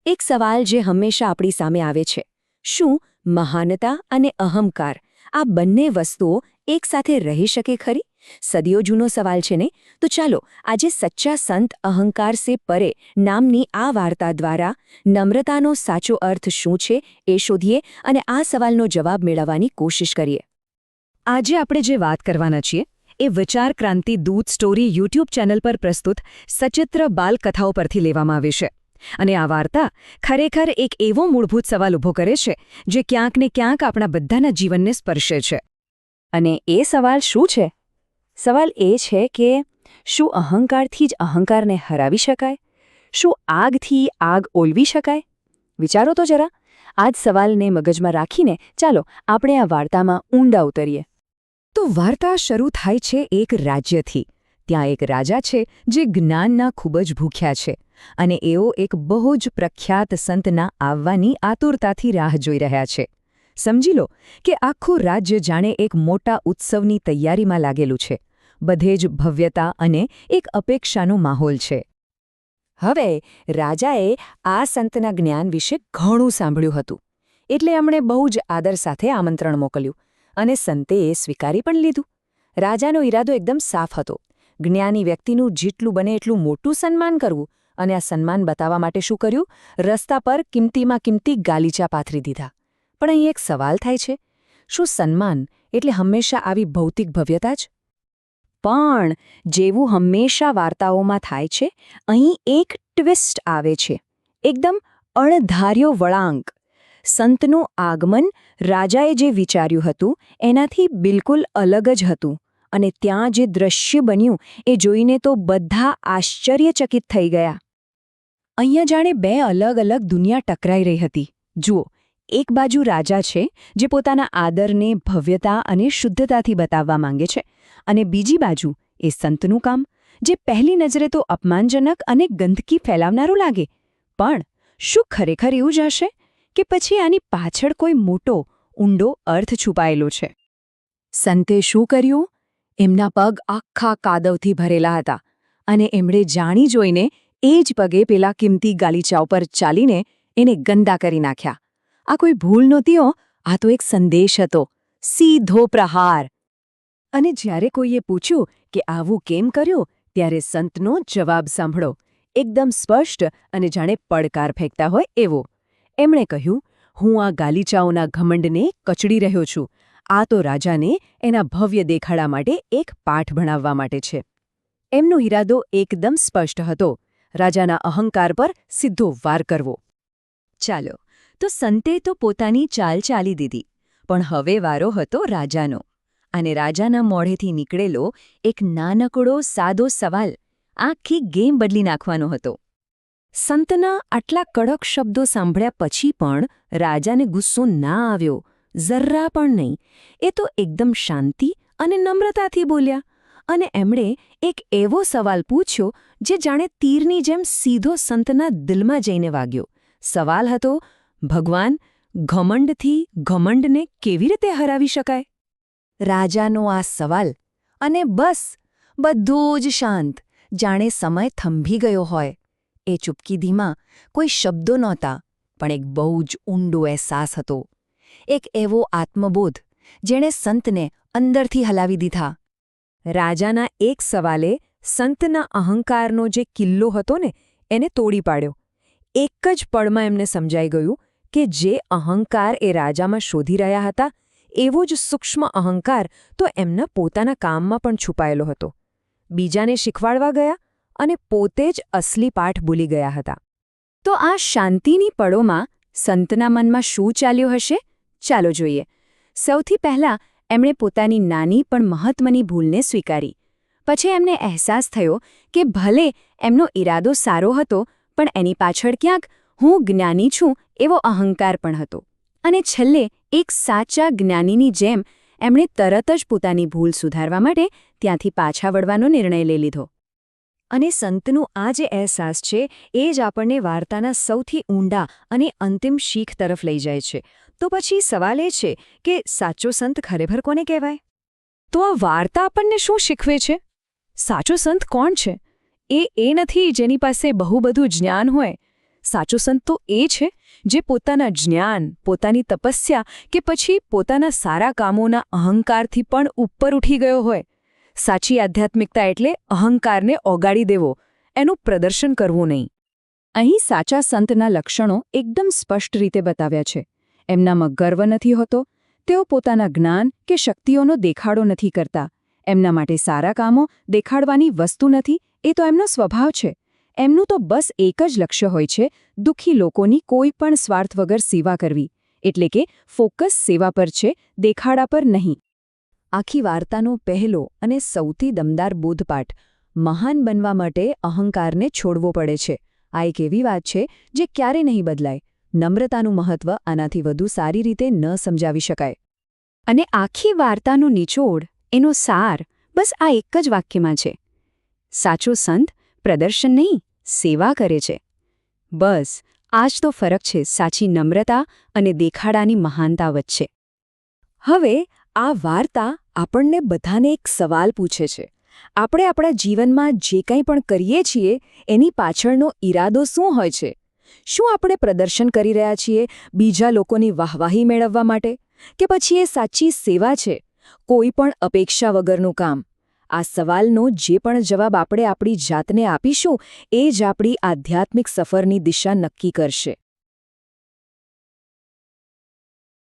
એક સવાલ જે હંમેશા આપણી સામે આવે છે, શું મહાનતા અને અહંકાર આ બંને વસ્તુઓ એકસાથે રહી શકે ખરી? સદીઓ જૂનો સવાલ છે ને? તો ચાલો આજે સચ્ચા સંત અહંકાર સે પરે નામની આ વાર્તા દ્વારા નમ્રતાનો સાચો અર્થ શું છે એ શોધીએ અને આ સવાલનો જવાબ મેળવવાની કોશિશ કરીએ. આજે આપણે જે વાત કરવાના છીએ એ વિચાર ક્રાંતિ દૂત સ્ટોરી યુટ્યુબ ચેનલ પર પ્રસ્તુત સચિત્ર બાલકથાઓ પરથી લેવામાં આવી છે. અને આ વાર્તા ખરેખર એક એવો મૂળભૂત સવાલ ઊભો કરે છે જે ક્યાંક ને ક્યાંક આપણા બધાના જીવનને સ્પર્શે છે. અને એ સવાલ શું છે? સવાલ એ છે કે શું અહંકારથી જ અહંકારને હરાવી શકાય? શું આગથી આગ ઓલવી શકાય? વિચારો તો જરા. આ જ સવાલને મગજમાં રાખીને ચાલો આપણે આ વાર્તામાં ઊંડા ઉતરીએ. તો વાર્તા શરૂ થાય છે એક રાજ્યથી. ત્યાં એક રાજા છે જે જ્ઞાનના ખૂબ જ ભૂખ્યા છે અને એઓ એક બહુ જ પ્રખ્યાત સંતના આવવાની આતુરતાથી રાહ જોઈ રહ્યા છે. સમજી લો કે આખું રાજ્ય જાણે એક મોટા ઉત્સવની તૈયારીમાં લાગેલું છે. બધે જ ભવ્યતા અને એક અપેક્ષાનો માહોલ છે. હવે રાજાએ આ સંતના જ્ઞાન વિશે ઘણું સાંભળ્યું હતું, એટલે એમણે બહુ જ આદર સાથે આમંત્રણ મોકલ્યું અને સંતે એ સ્વીકારી પણ લીધું. રાજાનો ઈરાદો એકદમ સાફ હતો. જ્ઞાની વ્યક્તિનું જેટલું બને એટલું મોટું સન્માન કરવું, અને આ સન્માન બતાવવા માટે શું કર્યું? રસ્તા પર કિંમતીમાં કિંમતી ગાલીચા પાથરી દીધા. પણ અહીં એક સવાલ થાય છે, શું સન્માન એટલે હંમેશા આવી ભૌતિક ભવ્યતા જ? પણ જેવું હંમેશા વાર્તાઓમાં થાય છે, અહીં એક ટ્વિસ્ટ આવે છે. એકદમ અણધાર્યો વળાંક. સંતનું આગમન રાજાએ જે વિચાર્યું હતું એનાથી બિલકુલ અલગ જ હતું. અને ત્યાં જે દ્રશ્ય બન્યું એ જોઈને તો બધા આશ્ચર્યચકિત થઈ ગયા. અહીંયા જાણે બે અલગ અલગ દુનિયા ટકરાઈ રહી હતી. જુઓ, એક બાજુ રાજા છે જે પોતાના આદરને ભવ્યતા અને શુદ્ધતાથી બતાવવા માંગે છે, અને બીજી બાજુ એ સંતનું કામ, જે પહેલી નજરે તો અપમાનજનક અને ગંદકી ફેલાવનારું લાગે. પણ શું ખરેખર એવું જ હશે કે પછી આની પાછળ કોઈ મોટો ઊંડો અર્થ છુપાયેલો છે? સંતે શું કર્યું? એમના પગ આખા કાદવથી ભરેલા હતા અને એમણે જાણી જોઈને એ જ પગે પેલા કિંમતી ગાલીચા ઉપર ચાલીને એને ગંદા કરી નાખ્યા. આ કોઈ ભૂલ નહોતી, આ તો એક સંદેશ હતો, સીધો પ્રહાર. અને જ્યારે કોઈએ પૂછ્યું કે આવું કેમ કર્યું, ત્યારે સંતનો જવાબ સાંભળો, એકદમ સ્પષ્ટ અને જાણે પડકાર ફેંકતા હોય એવો. એમણે કહ્યું, હું આ ગાલીચાઓના ઘમંડને કચડી રહ્યો છું. આ તો રાજાને એના ભવ્ય દેખાડા માટે એક પાઠ ભણાવવા માટે છે. એમનો ઈરાદો એકદમ સ્પષ્ટ હતો, રાજાના અહંકાર પર સીધો વાર કરવો. ચાલો, તો સંતે તો પોતાની ચાલ ચાલી દીધી, પણ હવે વારો હતો રાજાનો. અને રાજાના મોઢેથી નીકળેલો એક નાનકડો સાદો સવાલ આખી ગેમ બદલી નાખવાનો હતો. સંતના આટલા કડક શબ્દો સાંભળ્યા પછી પણ રાજાને ગુસ્સો ના આવ્યો, જરા પણ નહીં. એ તો એકદમ શાંતિ અને નમ્રતાથી બોલ્યા, અને એમણે એક એવો સવાલ પૂછ્યો જે જાણે તીરની જેમ સીધો સંતના દિલમાં જઈને વાગ્યો. સવાલ હતો, ભગવાન, ઘમંડથી ઘમંડને કેવી રીતે હરાવી શકાય? રાજાનો આ સવાલ, અને બસ બધું જ શાંત, જાણે સમય થંભી ગયો હોય. એ ચૂપકીદીમાં કોઈ શબ્દો નહોતા, પણ એક બહુ જ ઊંડો અહેસાસ હતો. એક એવો આત્મબોધ જેણે સંતને અંદરથી હલાવી દીધા. રાજાના એક સવાલે સંતના અહંકારનો જે કિલ્લો હતો ને એને તોડી પાડ્યો. એક જ પળમાં એમને સમજાઈ ગયું કે જે અહંકાર એ રાજામાં શોધી રહ્યા હતા એવો જ સૂક્ષ્મ અહંકાર તો એમના પોતાના કામમાં પણ છુપાયેલો હતો. બીજાને શીખવાડવા ગયા અને પોતે જ અસલી પાઠ ભૂલી ગયા હતા. તો આ શાંતિની પળોમાં સંતના મનમાં શું ચાલ્યું હશે? ચાલો જોઈએ. સૌથી પહેલાં એમણે પોતાની નાની પણ મહત્વની ભૂલને સ્વીકારી. પછી એમને અહેસાસ થયો કે ભલે એમનો ઈરાદો સારો હતો, પણ એની પાછળ ક્યાંક હું જ્ઞાની છું એવો અહંકાર પણ હતો. અને છેલ્લે એક સાચા જ્ઞાનીની જેમ એમણે તરત જ પોતાની ભૂલ સુધારવા માટે ત્યાંથી પાછા વળવાનો નિર્ણય લઈ લીધો. અને સંતનું આ જે અહેસાસ છે એ જ આપણને વાર્તાના સૌથી ઊંડા અને અંતિમ શીખ તરફ લઈ જાય છે. તો પછી સવાલ એ છે કે સાચો સંત ખરેખર કોને કહેવાય? તો આ વાર્તા આપણને શું શીખવે છે? સાચો સંત કોણ છે? એ નથી જેની પાસે બહુ બધું જ્ઞાન હોય. સાચો સંત તો એ છે જે પોતાના જ્ઞાન, પોતાની તપસ્યા કે પછી પોતાના સારા કામોના અહંકારથી પણ ઉપર ઉઠી ગયો હોય. સાચી આધ્યાત્મિકતા એટલે અહંકારને ઓગાળી દેવો, એનું પ્રદર્શન કરવું નહીં. અહીં સાચા સંતના લક્ષણો એકદમ સ્પષ્ટ રીતે બતાવ્યા છે. એમનામાં ગર્વ નથી હોતો, તેઓ પોતાના જ્ઞાન કે શક્તિઓનો દેખાડો નથી કરતા. એમના માટે સારા કામો દેખાડવાની વસ્તુ નથી, એ તો એમનો સ્વભાવ છે. એમનું તો બસ એક જ લક્ષ્ય હોય છે, દુઃખી લોકોની કોઈ પણ સ્વાર્થ વગર સેવા કરવી. એટલે કે ફોકસ સેવા પર છે, દેખાડા પર નહીં. આખી વાર્તાનો પહેલો અને સૌથી દમદાર બોધપાઠ, મહાન બનવા માટે અહંકારને છોડવો પડે છે. આ એક એવી વાત છે જે ક્યારે નહીં બદલાય. નમ્રતાનું મહત્વ આનાથી વધુ સારી રીતે ન સમજાવી શકાય. અને આખી વાર્તાનો નિચોડ, એનો સાર બસ આ એક જ વાક્યમાં છે. સાચો સંત પ્રદર્શન નહીં, સેવા કરે છે. બસ આ જ તો ફરક છે સાચી નમ્રતા અને દેખાડાની મહાનતા વચ્ચે. હવે આ વાર્તા આપણને બધાને એક સવાલ પૂછે છે. આપણે આપણા જીવનમાં જે કંઈ પણ કરીએ છીએ એની પાછળનો ઈરાદો શું હોય છે? શું આપણે પ્રદર્શન કરી રહ્યા છીએ બીજા લોકોની વાહવાહી મેળવવા માટે, કે પછી એ સાચી સેવા છે, કોઈ પણ અપેક્ષા વગરનું કામ? આ સવાલનો જે પણ જવાબ આપણે આપણી જાતને આપીશું એ જ આપણી આધ્યાત્મિક સફરની દિશા નક્કી કરશે.